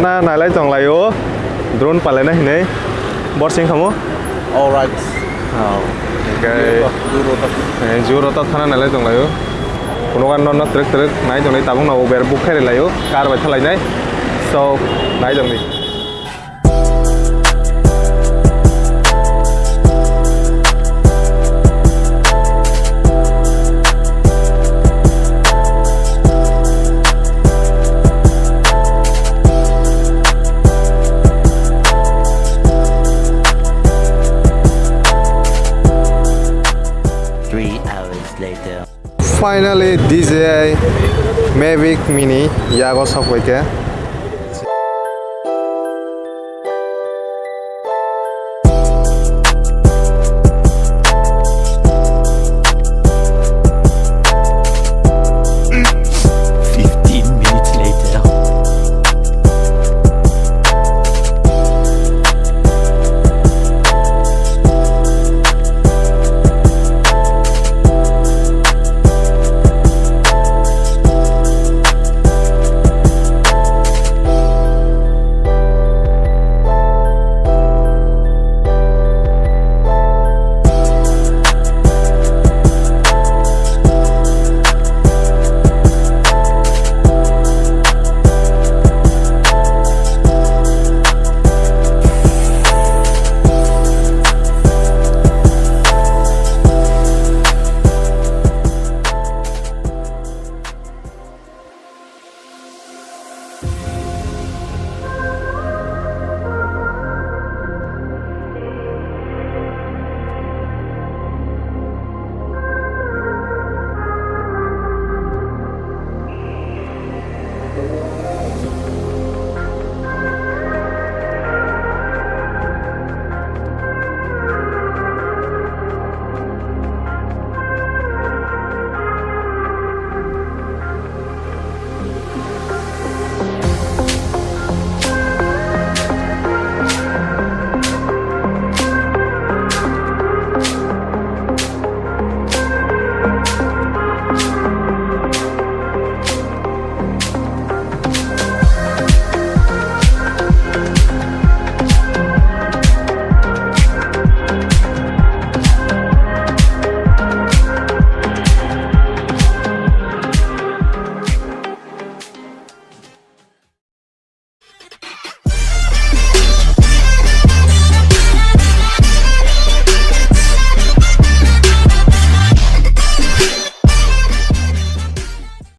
na nalai tong layo drone pale na hine borsing kamu All right. Okay juro ta thana nalai tong layo kuno kan non trek trek nai jong ni tabung na uber book khere layo car ba thalai nai so nai jong ni Later. Finally DJI Mavic Mini yago sapoike